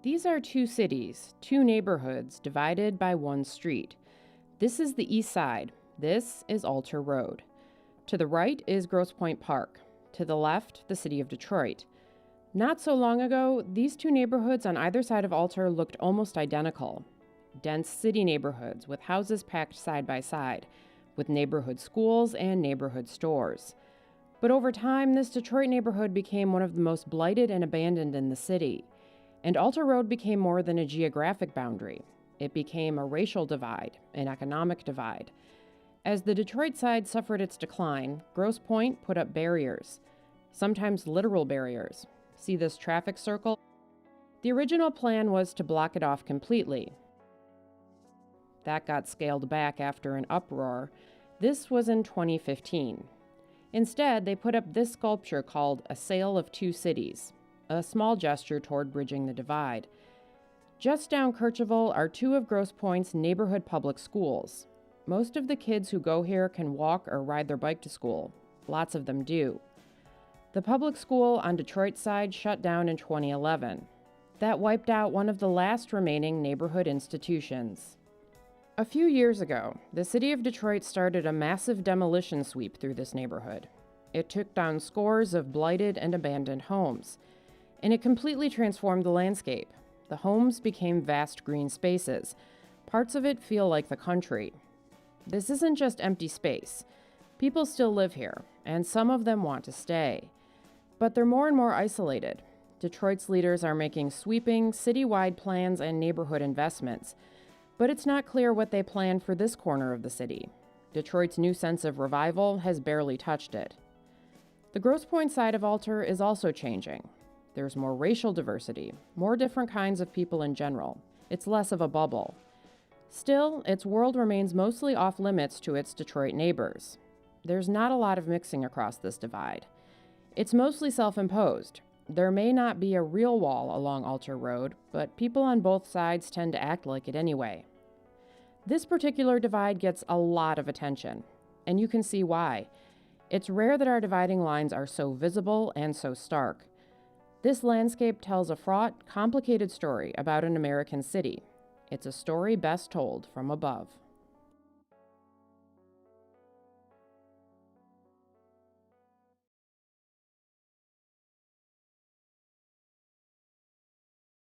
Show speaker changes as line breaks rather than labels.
These are two cities, two neighborhoods divided by one street. This is the east side. This is Alter Road. To the right is Grosse Pointe Park. To the left, the city of Detroit. Not so long ago, these two neighborhoods on either side of Alter looked almost identical. Dense city neighborhoods with houses packed side by side, with neighborhood schools and neighborhood stores. But over time, this Detroit neighborhood became one of the most blighted and abandoned in the city. And Alter Road became more than a geographic boundary. It became a racial divide, an economic divide. As the Detroit side suffered its decline, Grosse Pointe put up barriers, sometimes literal barriers. See this traffic circle? The original plan was to block it off completely. That got scaled back after an uproar. This was in 2015. Instead, they put up this sculpture called A Sale of Two Cities, a small gesture toward bridging the divide. Just down Kercheval are two of Grosse Pointe's neighborhood public schools. Most of the kids who go here can walk or ride their bike to school. Lots of them do. The public school on Detroit's side shut down in 2011. That wiped out one of the last remaining neighborhood institutions. A few years ago, the city of Detroit started a massive demolition sweep through this neighborhood. It took down scores of blighted and abandoned homes, and it completely transformed the landscape. The homes became vast green spaces. Parts of it feel like the country. This isn't just empty space. People still live here, and some of them want to stay. But they're more and more isolated. Detroit's leaders are making sweeping, citywide plans and neighborhood investments, but it's not clear what they plan for this corner of the city. Detroit's new sense of revival has barely touched it. The Grosse Pointe side of Alter is also changing. There's more racial diversity, more different kinds of people in general. It's less of a bubble. Still, its world remains mostly off-limits to its Detroit neighbors. There's not a lot of mixing across this divide. It's mostly self-imposed. There may not be a real wall along Alter Road, but people on both sides tend to act like it anyway. This particular divide gets a lot of attention, and you can see why. It's rare that our dividing lines are so visible and so stark. This landscape tells a fraught, complicated story about an American city. It's a story best told from above.